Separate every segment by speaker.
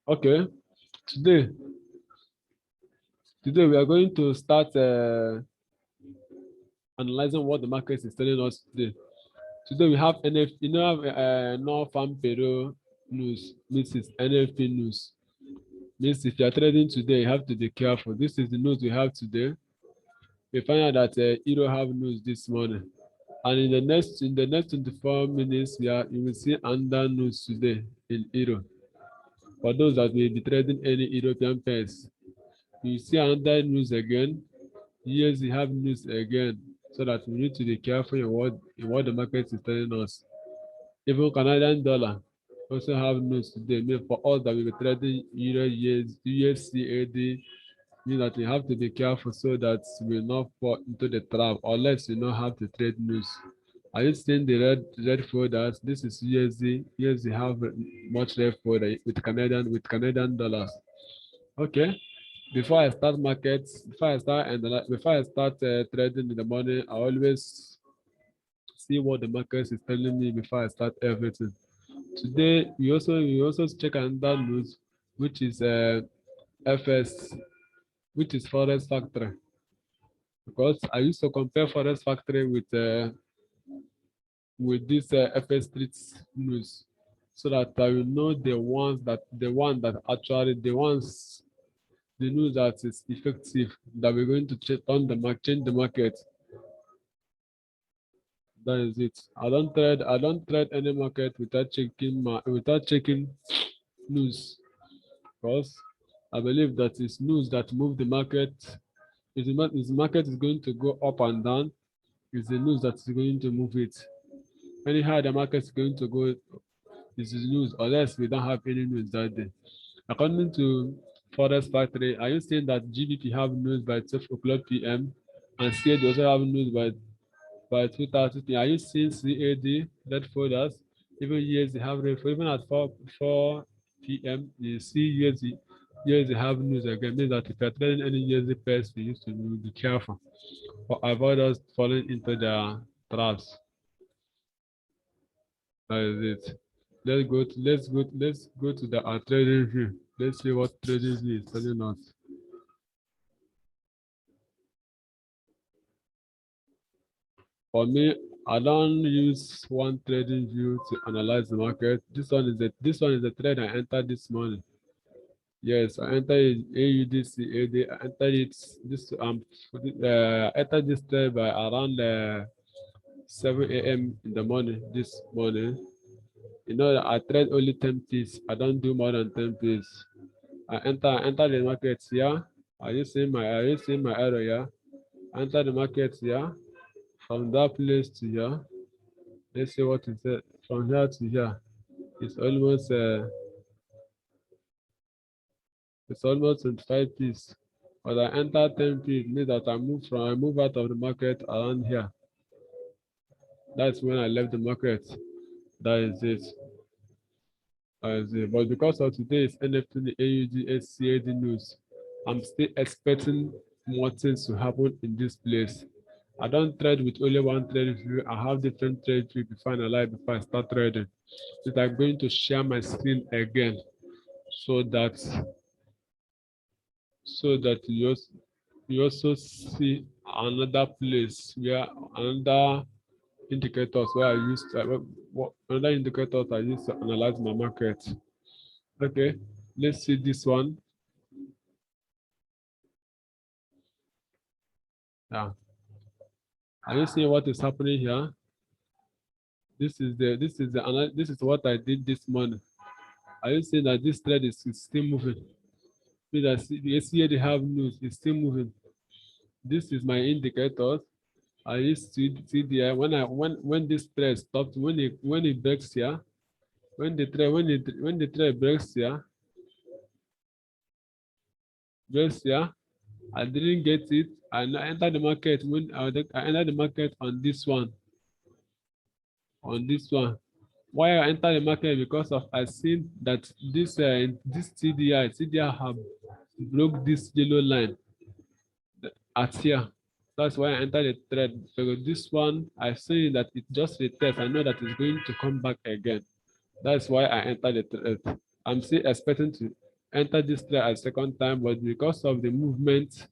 Speaker 1: Okay, today we are going to start analyzing what the market is telling us today. Today we have NF, you know, non-farm payroll news. This is NFP news. Means if you are trading today, you have to be careful. This is the news we have today. We find out that you don't have news this morning, and in the next 24 minutes, you will see under news today in Euro. For those that may be trading any European pairs, you see another news again. Yes, we have news again, so that we need to be careful in what the market is telling us. Even Canadian dollar also have news today. Mean for us that we be trading Euro, USCAD, mean that we have to be careful so that we will not fall into the trap, unless we know how to trade news. Are you seeing the red folders? This is USD. USD have much red folder with Canadian dollars. Okay. Before I start markets, before I start trading in the morning, I always see what the market is telling me before I start everything. Today we also check another news, which is FS, which is forex factory, because I used to compare forex factory with this FS streets news, so that I will know the news that is effective, that we're going to change the market. That is it. I don't trade any market without checking news, because I believe that it's news that move the market. If the market is going to go up and down, it's the news that is going to move it. Anyhow the market is going to go, this is news, unless we don't have any news that day. According to Forex Factory, are you saying that GBP have news by 12 o'clock p.m. and CAD also have news by 2:30 p.m.? Are you seeing CAD red folders? Even USD have red folders. Even at 4 p.m. you see USD have news again. Means that if you're trading any USD pairs, you used to be careful or avoid us falling into the traps. That is it. Let's go to the trading view. Let's see what trading view is telling us. For me, I don't use one trading view to analyze the market. This one is the trade I entered this morning. Yes, I entered AUDC AD. I entered it entered this trade by around 7 a.m. in the morning this morning. You know, I trade only 10 piece. I don't do more than 10 piece. I enter the market here. Are you seeing my arrow here? Enter the market here. From that place to here. Let's see what is it. From here to here. It's almost 25 piece. But I enter 10 piece, means that I move out of the market around here. That's when I left the market. That is it. But because of today's NFT, AUD, SCAD news, I'm still expecting more things to happen in this place. I don't trade with only one trade view. I have different trade view before I start trading. So I'm going to share my screen again, so that you also see another place where another indicators where I use another indicators I use to analyze my market. Okay, let's see this one. Yeah. Are you seeing what is happening here? This is what I did this morning. Are you seeing that this trade is still moving? Means that the SCA they have news is still moving. This is my indicators. I used to see there when this trade stopped, when it breaks here, when the trade breaks here, I didn't get it. I entered the market when I entered the market on this one. Why I entered the market? Because of I seen that this CDI have broke this yellow line at here. That's why I entered the trade. Because this one I see that it just retest. I know that it's going to come back again. That's why I entered the trade. I'm still expecting to enter this trade a second time, but because of the movement,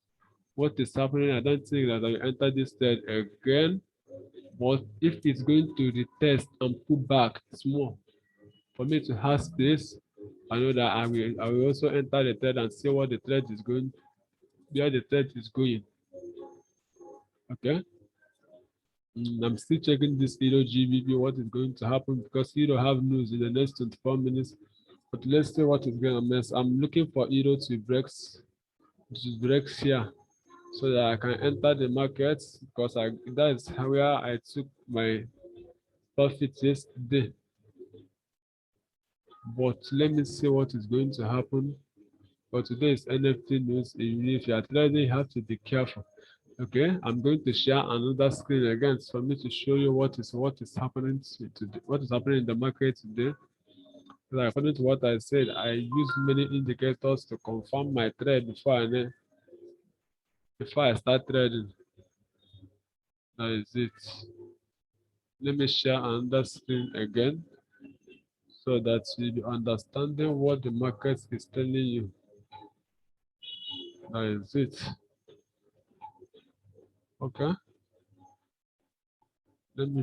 Speaker 1: what is happening, I don't think that I will enter this trade again. But if it's going to retest and pull back small for me to have space, I know that I will also enter the trade and see what the trade is going, where the trade is going. Okay. I'm still checking this Euro GBP, what is going to happen, because Euro have news in the next 24 minutes. But let's see what is going to mess. I'm looking for Euro to break here, so that I can enter the market, because that is where I took my profit yesterday. But let me see what is going to happen. But today is NFT news. If you are trading, you have to be careful. Okay, I'm going to share another screen again for me to show you what is happening today, what is happening in the market today. Like, according to what I said, I use many indicators to confirm my trade before I start trading. That is it. Let me share another screen again, so that you'll be understanding what the market is telling you. That is it. Okay. Let me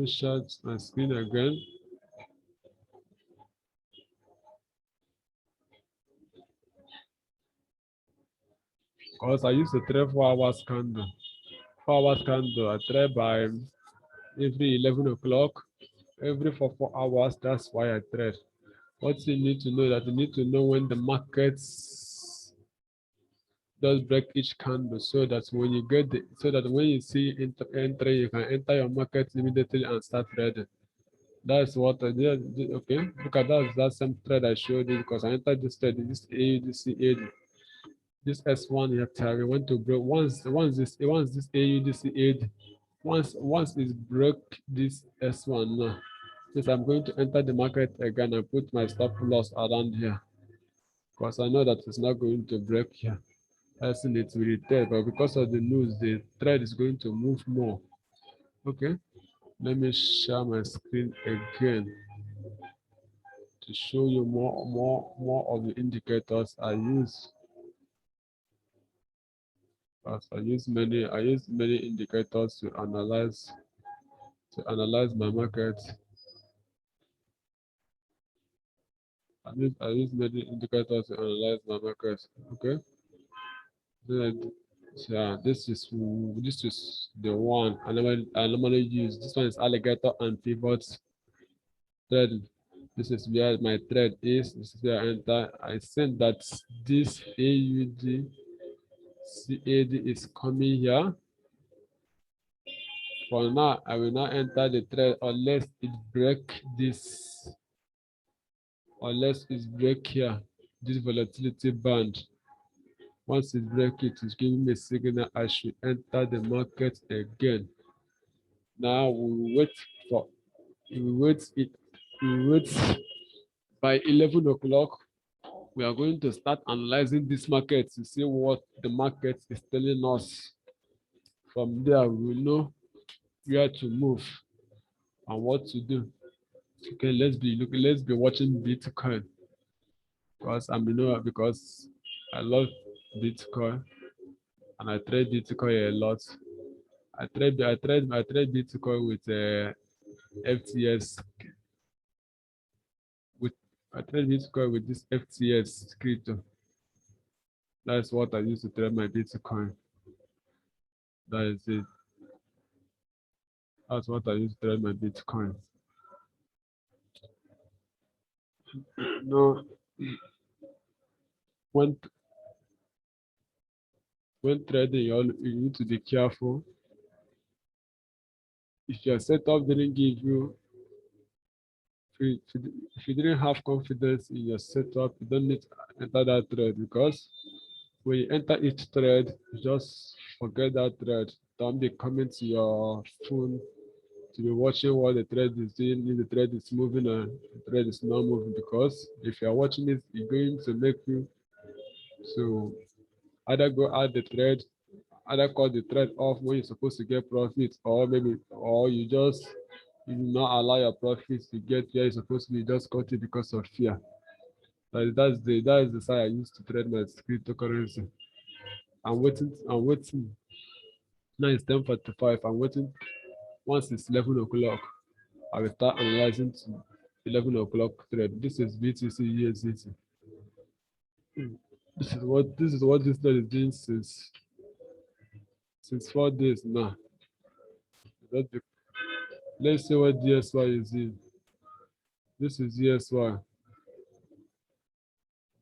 Speaker 1: share my screen again. Because I used to trade 4 hours candle. 4 hours candle. I trade by every 11 o'clock, every 4 hours. That's why I trade. What you need to know, that you need to know when the markets does break each candle, so that when you get when you see entry, you can enter your market immediately and start trading. That's what I did. Okay, look at that same trade I showed you, because I entered this trade, this AUDC this S1 here. We want to break once this AUDC once it's broke this S1 now. Yes, I'm going to enter the market again and put my stop loss around here, because I know that it's not going to break here. I think it will retest, but because of the news, the trend is going to move more. Okay, let me share my screen again to show you more of the indicators I use. As I use many indicators to analyze my market. I use many indicators to analyze my market. Okay. Yeah, this is the one I normally use. This one is alligator and pivot thread. This is where my thread is. This is where I enter. I think that this AUD CAD is coming here. For now, I will not enter the thread unless it break this, unless it's break here, this volatility band. Once it break it, it's giving me a signal I should enter the market again. Now we wait for we wait by 11 o'clock. We are going to start analyzing this market to see what the market is telling us. From there, we will know where to move and what to do. Okay, let's be watching Bitcoin, because I love Bitcoin and I trade Bitcoin a lot. I trade Bitcoin with FTS I trade Bitcoin with this FTS crypto. That's what I use to trade my Bitcoin. That is it. That's what I use to trade my Bitcoin. No, when trading, you need to be careful. If your setup didn't give you, if you didn't have confidence in your setup, you don't need to enter that trade, because when you enter each trade, just forget that trade. Don't be coming to your phone to be watching what the trade is doing, if the trade is moving or the trade is not moving, because if you're watching it, it's going to make you to either go out the trade, either cut the trade off when you're supposed to get profit, or you do not allow your profits to get where you're supposed to be, just cut it because of fear. That is the side I use to trade my cryptocurrency. I'm waiting. Now it's 10:45. I'm waiting. Once it's 11 o'clock, I will start analyzing to 11 o'clock trade. This is BTC USDT. This is what this trade is doing since 4 days now. Let's see what DSY is in. This is DSY.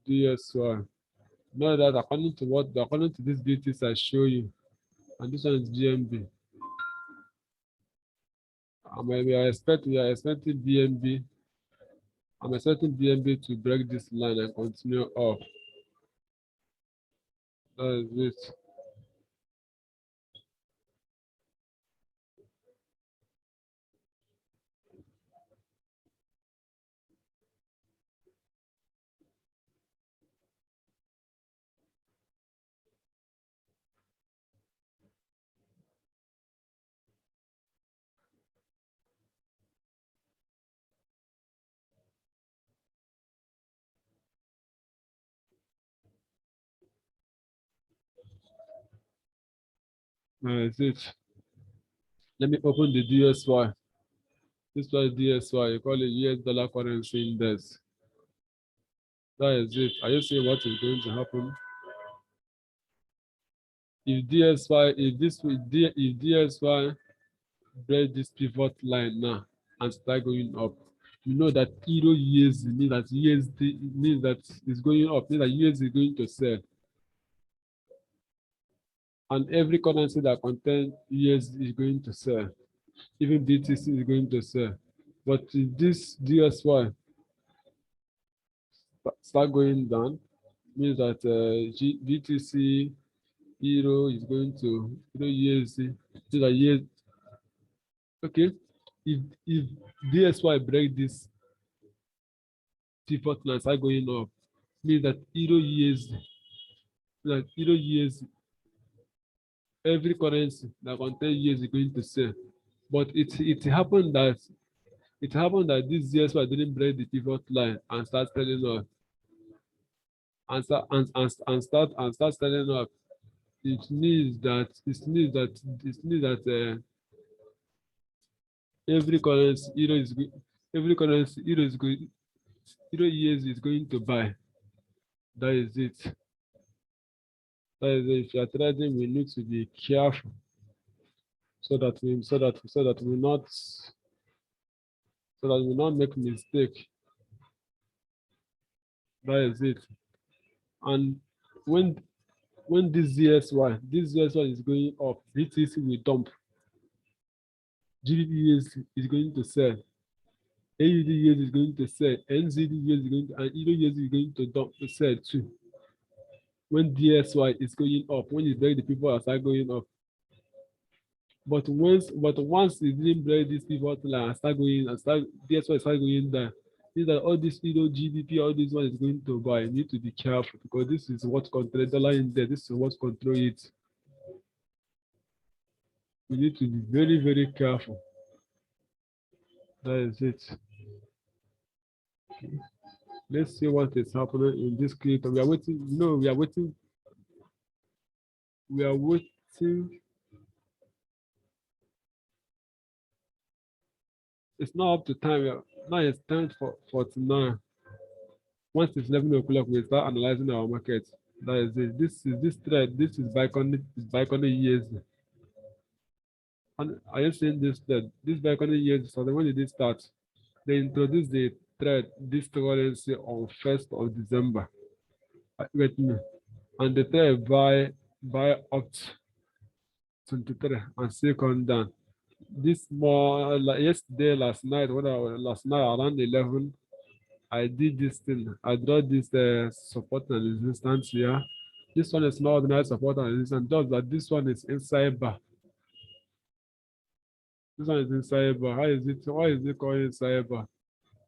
Speaker 1: DSY. Now that according to this BTC I show you, and this one is GMB. We are expecting BNB. I'm expecting BNB to break this line and continue up. That is it. That is it. Let me open the DSY. This was DSY. You call it US dollar currency index. That is it. Are you seeing what is going to happen? If DSY break this pivot line now and start going up, you know that Euro USD means that USD means that it's going up, means that USD is going to sell. And every currency that contains USD is going to sell. Even BTC is going to sell. But if this DSY start going down, means that BTC Euro is going to USD. So that USD, okay, if DSY break this pivot line start going up, means that Euro USD, every currency that contains USD is going to sell. But it happened that this DSY didn't break the pivot line and start selling off. And start selling off. It means that every currency Euro is going Euro USD is going to buy. That is it. That is it. If you are trading, we need to be careful so that we not make mistake. That is it. And when this ZSY is going up, BTC will dump. GBP is going to sell. AUD is going to sell. NZD is going to, and Euro is going to dump to sell too. When DSY is going up, when you break the people are start going up. But once it didn't break these people and start going and DSY start going down, means that all this GDP, all this one is going to buy. You need to be careful because this is what control dollar in there. This is what control it. You need to be very, very careful. That is it. Okay. Let's see what is happening in this clip. We are waiting. No, we are waiting. We are waiting. It's not up to time. Now it's time for tonight. Once it's 11 o'clock, we start analyzing our market. That is it. This thread. This is Biconic years. And are you seeing this thread? This Biconic years. So when did it start? They introduced the thread, this currency on 1st of December. Wait me. And the thread buy up to 23 and still come down. This more like yesterday, last night around 11, I did this thing. I draw this support and resistance here. This one is not ordinary support and resistance, just that this one is inside bar. This one is inside bar. How is it? Why is it called inside bar?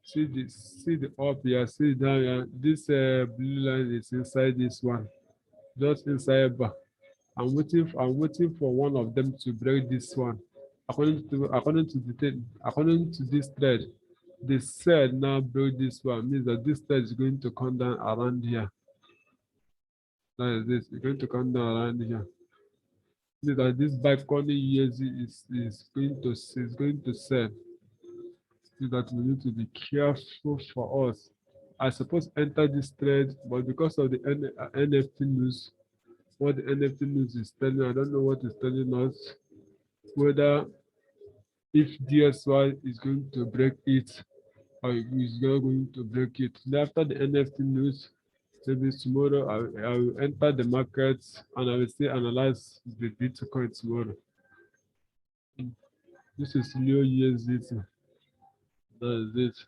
Speaker 1: See the up here, see down here. This blue line is inside this one, just inside bar. I'm waiting for one of them to break this one. According to this thread, the sell now broke this one, means that this sell is going to come down around here. That is this, it's going to come down around here. Means that this buy corner USD is going to sell. Means that we need to be careful for us. I suppose enter this trade, but because of the NFT news, what the NFT news is telling, I don't know what it's telling us, whether if DSY is going to break it or is not going to break it. Then after the NFT news, maybe tomorrow I will enter the markets and I will still analyze the Bitcoin tomorrow. This is Leo USDT. That is it.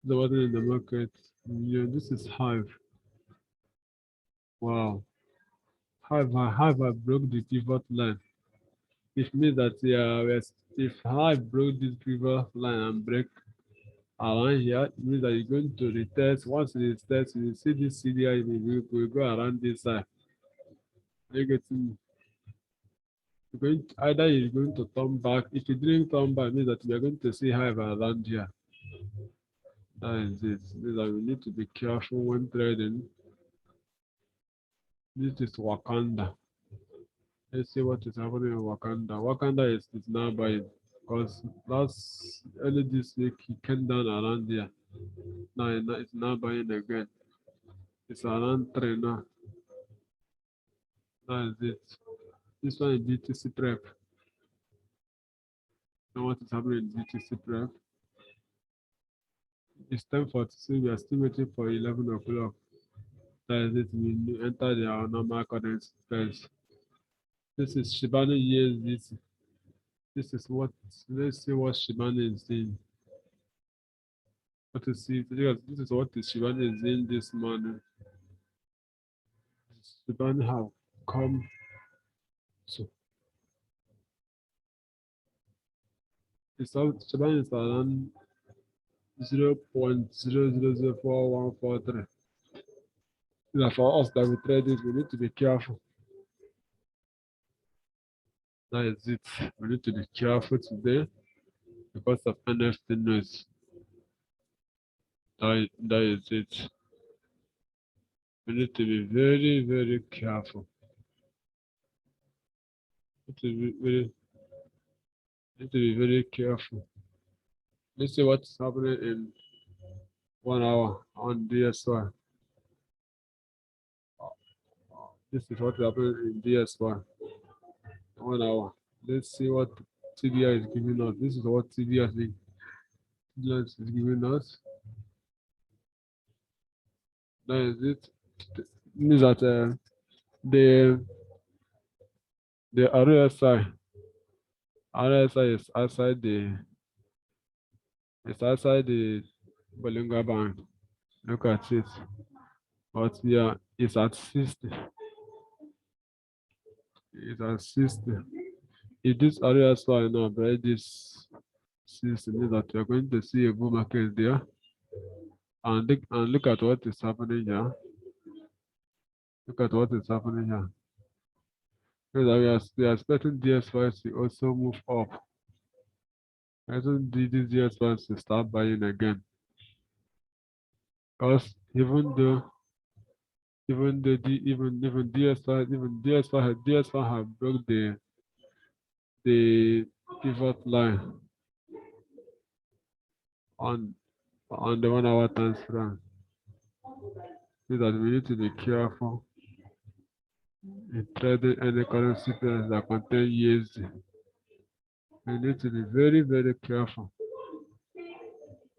Speaker 1: The water in the market. Yeah, this is Hive. Wow. Hive broke the pivot line. It means that if Hive broke this pivot line and break around here, it means that you're going to retest. Once it is test, you see this CDI will go around this side. Are you getting? Either you're going to turn back. If you didn't turn back, it means that you're going to see Hive around here. That is it. Means that we need to be careful when trading. This is Wakanda. Let's see what is happening in Wakanda. Wakanda is now buying because early this week he came down around there. Now it's now buying again. It's around 3 now. That is it. This one is BTC prep. Know what is happening in BTC prep? It's 10:46. We are still waiting for 11 o'clock. That is it. We enter the normal currency first. This is Shibano USDT. This is what, let's see what Shibano is doing. What is it? This is what Shibano is doing this morning. Shibano have come to. Shibano is around 0.000443. For us that we trade it, we need to be careful. That is it. We need to be careful today because of NFT news. That is it. We need to be very, very careful. We need to be very careful. Let's see what's happening in 1 hour on DSY. This is what happened in DSY. 1 hour. Let's see what TDI is giving us. This is what TDI is giving us. That is it. It means that the RSI is outside the Bollinger Band. Look at it. But yeah, it's at 60. It's at 60. If this RSI now break this 60, means that you're going to see a bull market there. And look at what is happening here. Look at what is happening here. Because we are expecting DSY to also move up. I don't need this DSY to start buying again. Because even DSY have broke the pivot line on the 1 hour time frame. So that we need to be careful in trading any currency pairs that contain USD. We need to be very, very careful.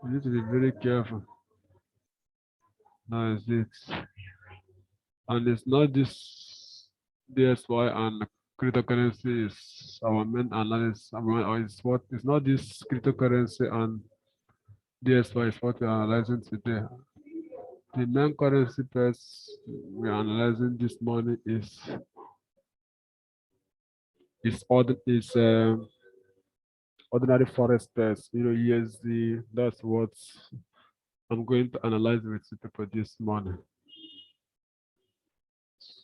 Speaker 1: We need to be very careful. That is it. And it's not this DSY and cryptocurrency is our main analysis. It's not this cryptocurrency and DSY is what we're analyzing today. The main currency pairs we're analyzing this morning is ordinary forex pairs, USD. That's what I'm going to analyze with people this morning.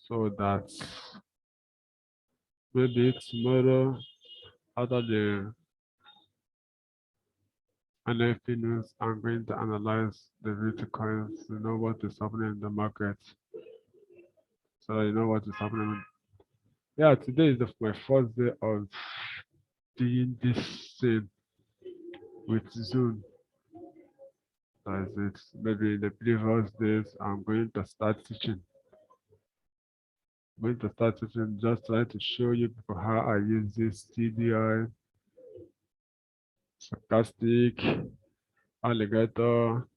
Speaker 1: So that maybe tomorrow after NFT news. I'm going to analyze the Bitcoins to know what is happening in the market, so that you know what is happening. Yeah, today is my first day of doing this thing with Zoom. That is it. Maybe in the previous days, I'm going to start teaching. I'm going to start teaching, just trying to show you people how I use this CDI, stochastic, alligator,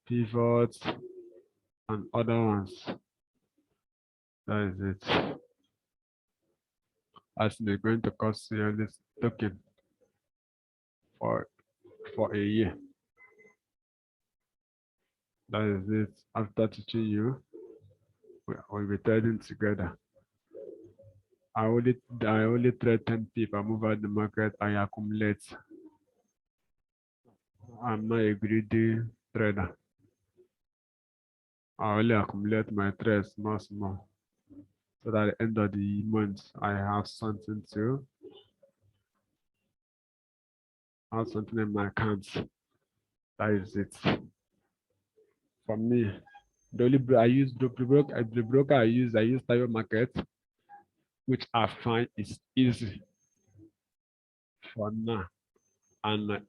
Speaker 1: pivots, and other ones. That is it. As they're going to cost you this token for a year. That is it. After teaching you, we'll be trading together. I only trade 10 people, move out the market, I accumulate. I'm not a greedy trader. I only accumulate my trades small small. So that at the end of the month I have something in my accounts. That is it. For me, the only I use the broker I use Tayo Market, which I find is easy for now, and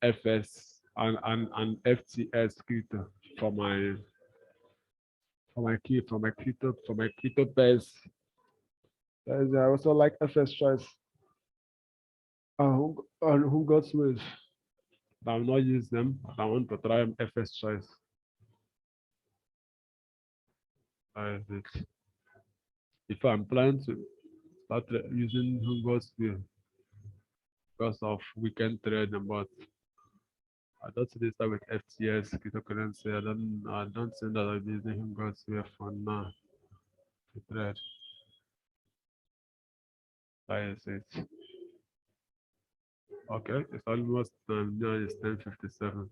Speaker 1: FS and FTS crypto for my crypto pairs. I also like FS choice. Who got with? I will not use them. I want to try FS choice. That is it. If I'm planning to start using who got with because of weekend trading, but I don't see this start with FTS cryptocurrency. I don't think that I'll be using who got with for now to trade. That is it. Okay, it's almost now it's 10:57.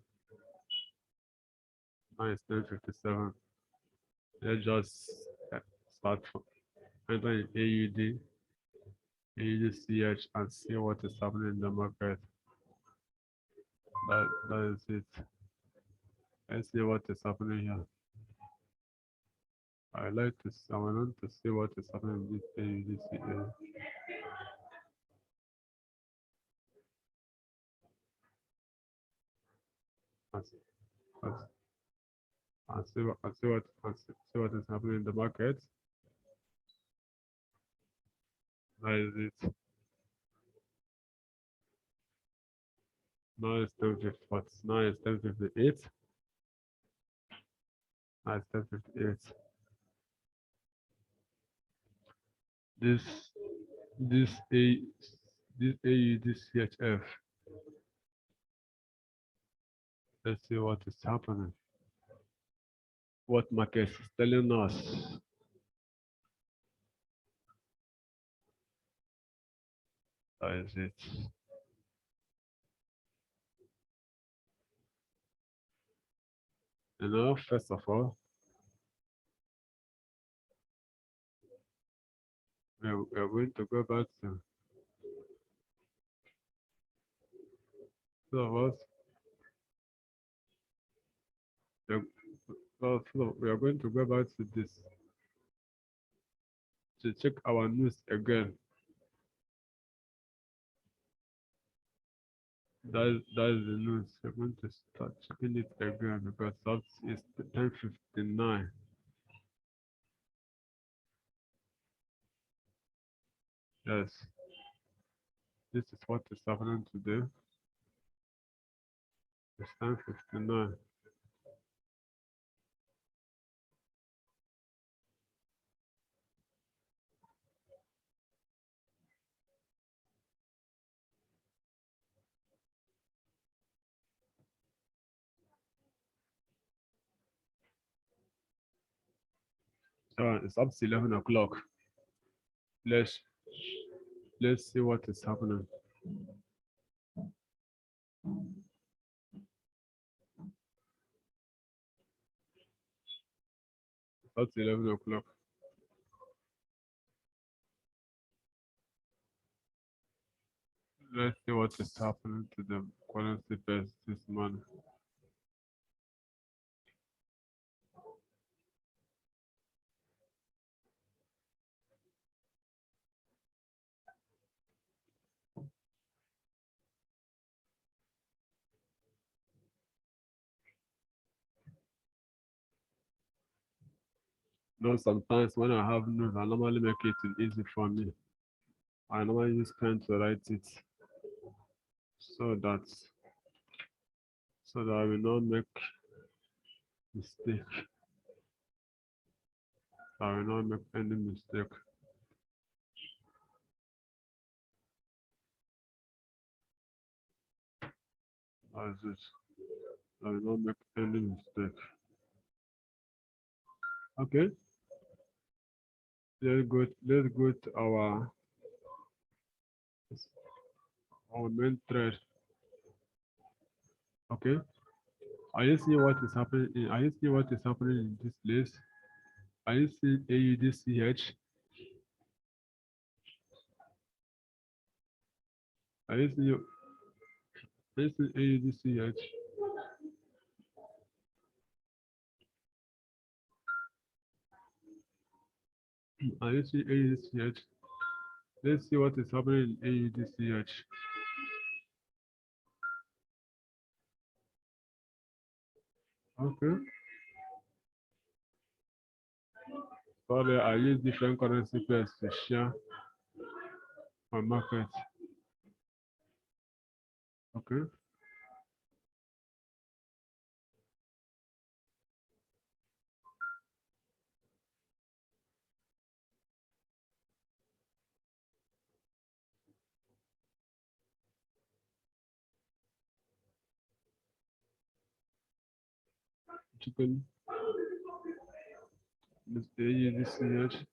Speaker 1: Now it's 10:57. Let's just start entering AUD, and see what is happening in the market. That is it. Let's see what is happening here. I want to see what is happening in this AUD. And see what is happening in the market. That is it. Now it's 10:50. Now it's 10:58. Now it's 10:58. This this a this AUD CHF. Let's see what is happening. What market is telling us. That is it. First of all, we are going to go back to some of us. We are going to go back to this to check our news again. That is the news. We're going to start checking it again because that is 10:59. Yes, this is what is happening today. It's 10:59. It's up to 11 o'clock. Let's let's see what is happening. It's up to 11 o'clock. Let's see what is happening to the currency pairs this morning. No, sometimes when I have news, I normally make it easy for me. I normally use pen to write it so that I will not make mistake. I will not make any mistake. As it, I will not make any mistake. Okay, let's go to our main thread. Okay, are you seeing what is happening? Are you seeing what is happening in this place? Are you seeing AUDCH? Are you seeing AUDCH? Are you seeing AUDCH? Let's see what is happening in AUDCH. Okay. Sorry, I use different currency pairs to share my market. Okay. Chicken. This AUDCH.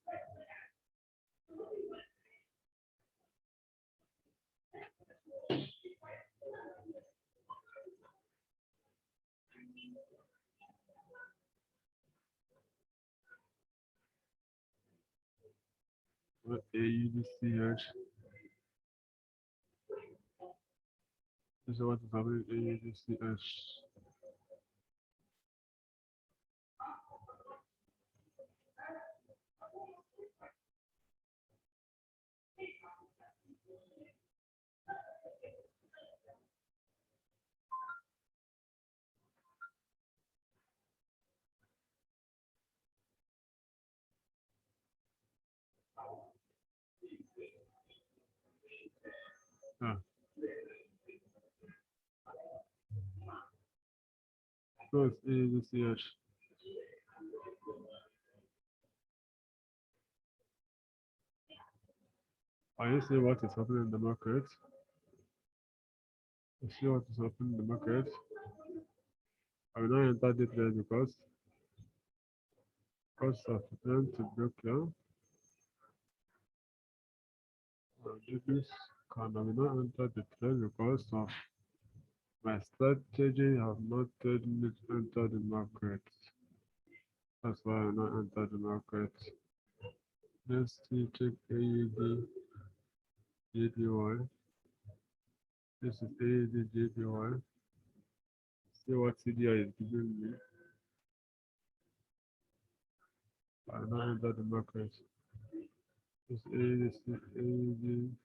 Speaker 1: AUDCH. This is what is happening in AUDCH. Yeah. So it's AUDCH. Are you see what is happening in the market? You see what is happening in the market? I will not enter the trade because of them to break here. This can I will not enter the trade because of my strategy have not told me to enter the market. That's why I will not enter the market. Let's see, check AUD JPY. This is AUD JPY. See what CDI is giving me. I will not enter the market. This AUD.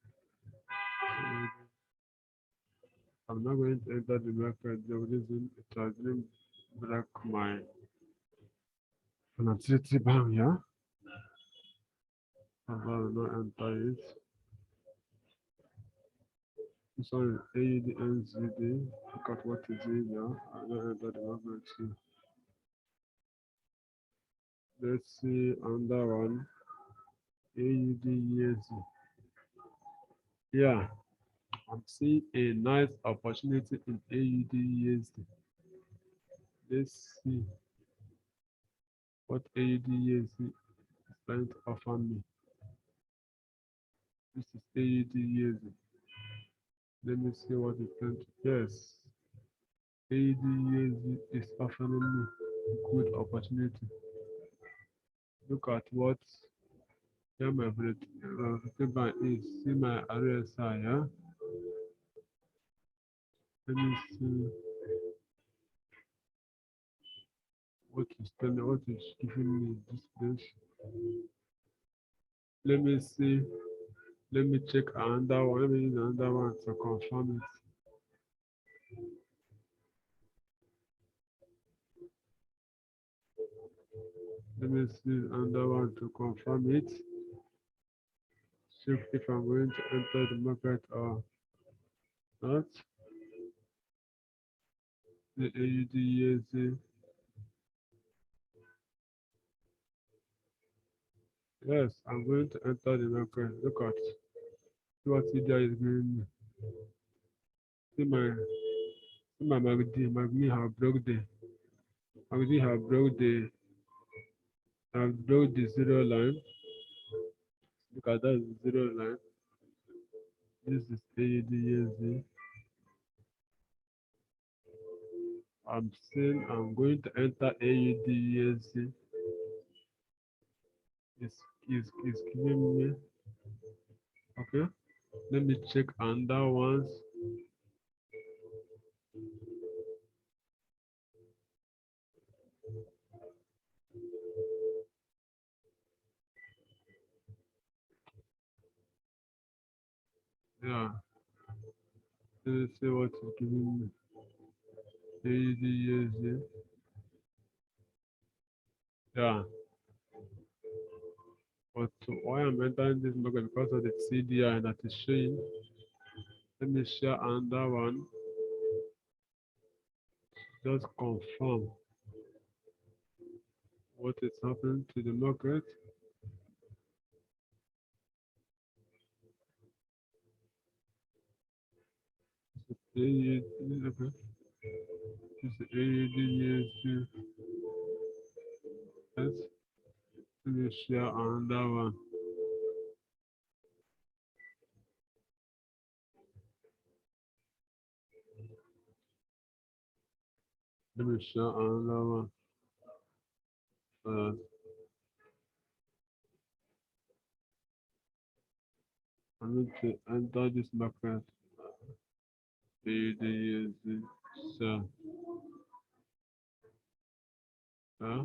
Speaker 1: I'm not going to enter the market. The reason it has been break my volatility band here. I will not enter it. This one is AUD NZD. Look at what is in here. I will not enter the market too. Let's see another one. AUD USD. Yeah, I'm seeing a nice opportunity in AUD USD. Let's see what AUD USD is trying to offer me. This is AUD USD. Let me see what it's trying to. Yes, AUD USD is offering me a good opportunity. Look at what here my volatility band is. See my RSI, yeah? Let me see what is telling, what is giving me this place. Let me see. Let me check another one. Let me use another one to confirm it. Let me see another one to confirm it. Check if I'm going to enter the market or not. The AUD. Yes, I'm going to enter the market. Look at what India is giving me. See my MACD have broke the MACD have broke the zero line. Look at that zero line. This is AUD. I'm saying I'm going to enter AUD. It's giving me. Okay. Let me check another ones. Yeah. Let me see what it's giving me. AUD. Yeah. But why I'm entering this market because of the CDI that is showing. Let me share another one. Just confirm what is happening to the market. AUD, okay. This is AUD. Yes. Let me share another one. Let me share another one. I need to enter this market. AUD. So, yeah.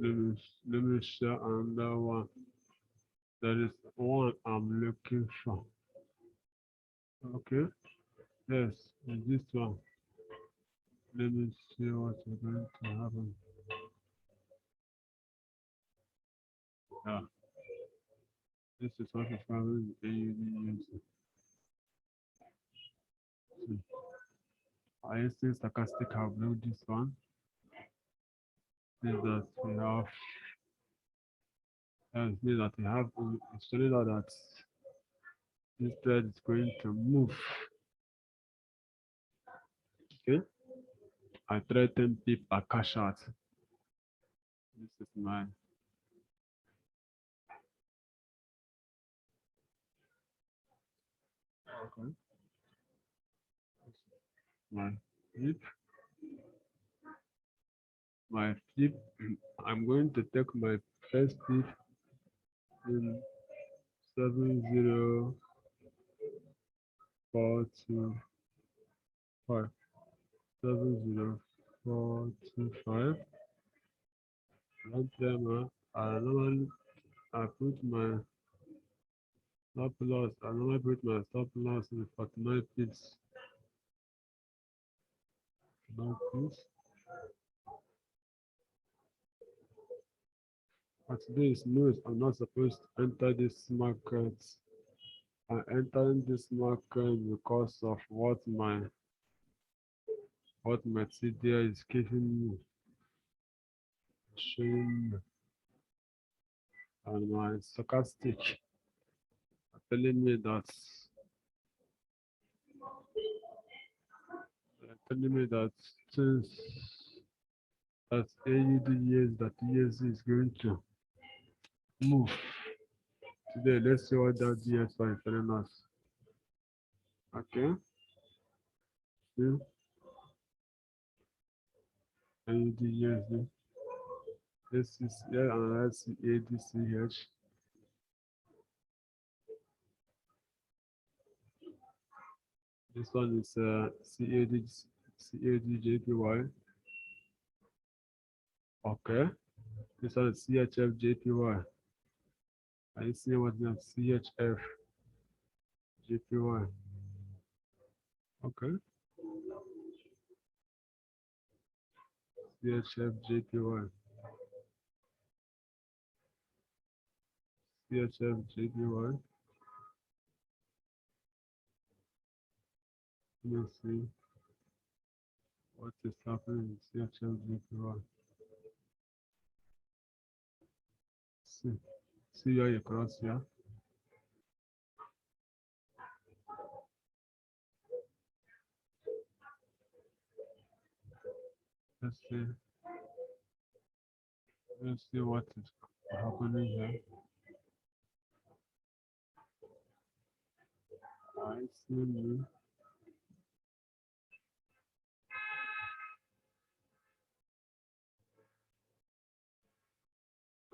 Speaker 1: Let me share another one. There is one I'm looking for. Okay. Yes, this one. Let me see what's going to happen. Yeah. This is what is happening in AUD. I still sarcastic have built this one. Is that we have means that we have it's showing out that this thread is going to move. Okay. I tried 10 pip a cash out. This is my okay. My flip. My flip. I'm going to take my first flip in 70425. 70425. One timer. I normally put my stop loss. I normally put my stop loss in 49 pips. Now please. But today is news. I'm not supposed to enter this market. I'm entering this market because of what my TDI is giving me, showing me, and my sarcastic telling me that since that AUD years that ESC is going to move today. Let's see what that DSY is telling us. Okay. See AUD ESC. This is yeah, another CADCH. This one is CADJPY. Okay. This one is CHFJPY. I see what name CHFJPY. Okay. CHFJPY. CHFJPY. Let me see what is happening in CHFJPY. See where you cross here. Let's see. Let's see what is happening here. I see.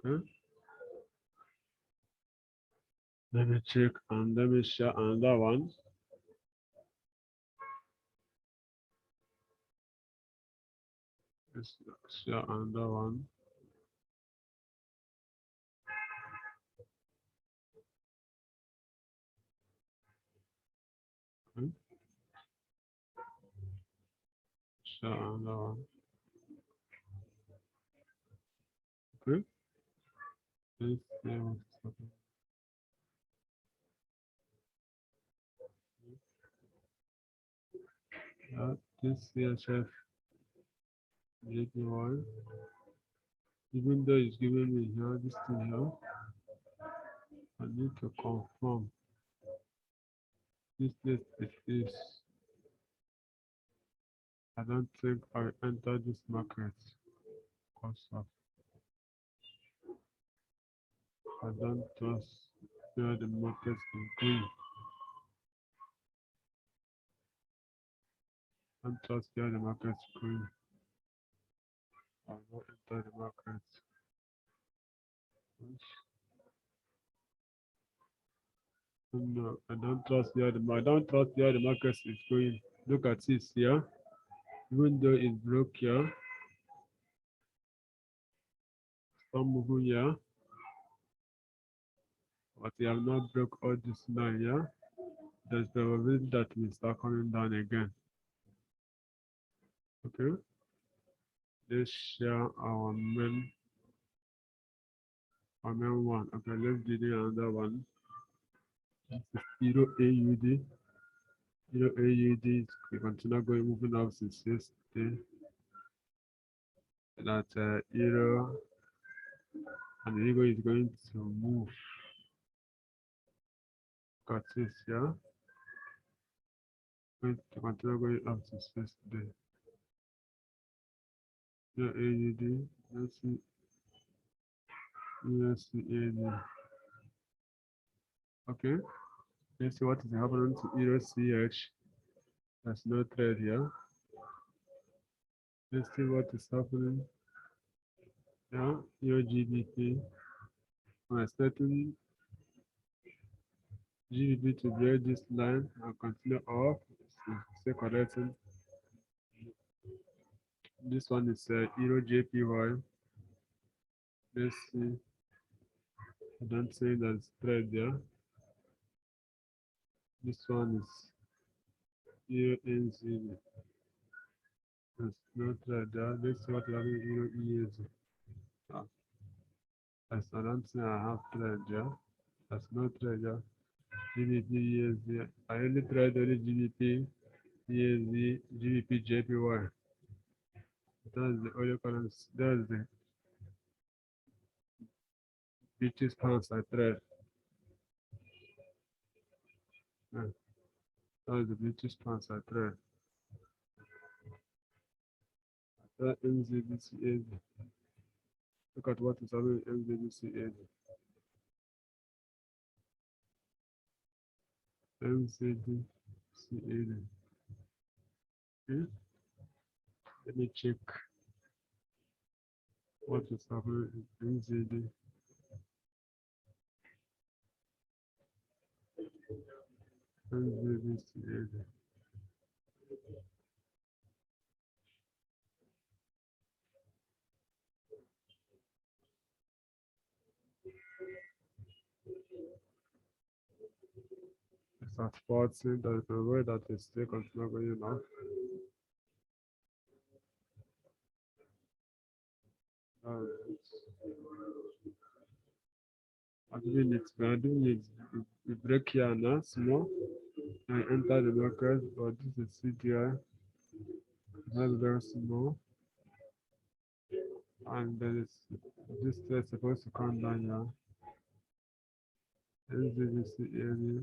Speaker 1: Okay. Let me check and let me share another one. Let's share another one. Okay. Share another one. Okay. Let's see what's happening. This CHF JPY, even though it's giving me here, this thing here, I need to confirm this list is. I don't think I enter this market because of I don't trust where the market is going. I don't trust where the market is going. I will enter the market. No, I don't trust where the market is going. Look at this here. Even though it's broke here, some moving here, but we have not broke all this line here. There's probability that we start coming down again. Okay. Let's share our main one. Okay, let's do another one. This is Euro AUD. Euro AUD, we continue going moving up since yesterday. That Euro and the Euro is going to move. Got this, yeah. Going to continue going up since yesterday. Euro AUD, let's see. USCAD. Okay. Let's see what is happening to Euro CH. There's no trade here. Let's see what is happening. Yeah, Euro GBP. I'm expecting GBP to break this line and continue up. Stay correcting. This one is Euro JPY. Let's see. I don't say there's trade there. This one is Euro NZ. There's no trade there. Let's see what happening Euro EAZ. I don't think I have trade there. There's no trade there. GBP EAZ. I only trade only GBP EAZ, GBP JPY. That's the only currency. That's the British pounds I trade. Yeah. That's the British pounds I trade. That NZBCAD. Look at what is happening in NZBCAD. NZBCAD. Okay. Let me check. what is happening in NZD. NZD. It's at 14. There is a way that is still continue going up. I'm doing it. We break here now, small. I enter the market, but this is CDI. Very, very small. And there is this is supposed to come down here. SDDC area.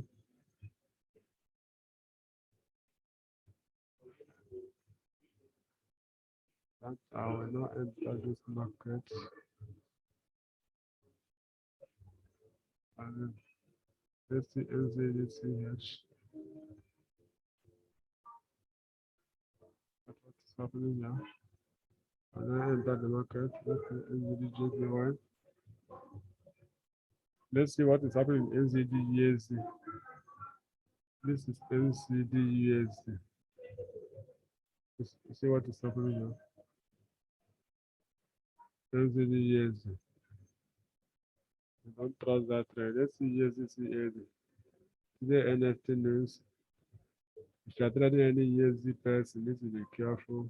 Speaker 1: That I will not enter this market. And then let's see SDDCH. What is happening here? And I enter the market. Let's see SDDJPY. Let's see what is happening in NZD-USD. This is NZD-USD. See what is happening here. NZD-USD. Don't trust that trade. Let's see USD-CAD. Today NFT news. If you're trading any USD person, you need to be careful.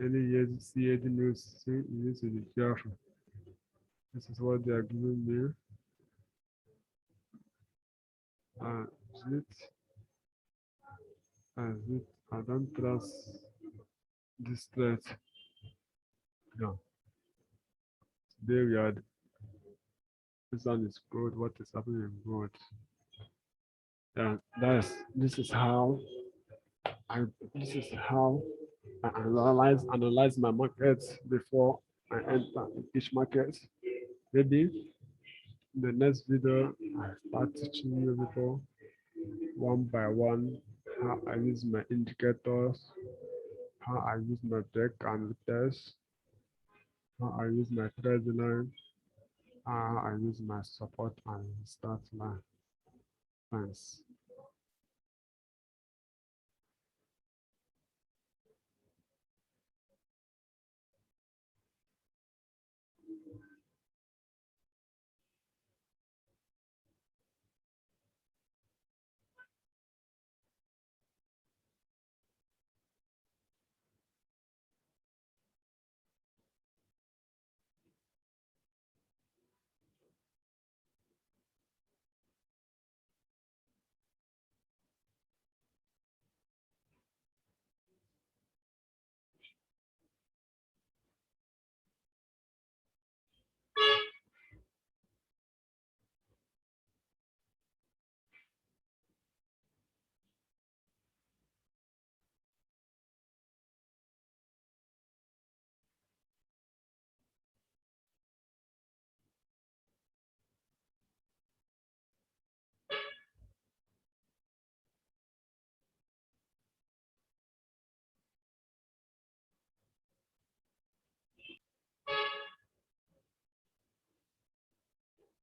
Speaker 1: Any USD-CAD news, you need to be careful. This is what they are giving me. I don't trust this trade. No. Today we had this one is good. What is happening in gold? Yeah, this is how I analyze my markets before I enter each market. Maybe in the next video I start teaching you people one by one how I use my indicators, how I use my break and test, how I use my trend line, how I use my support and start line. Thanks.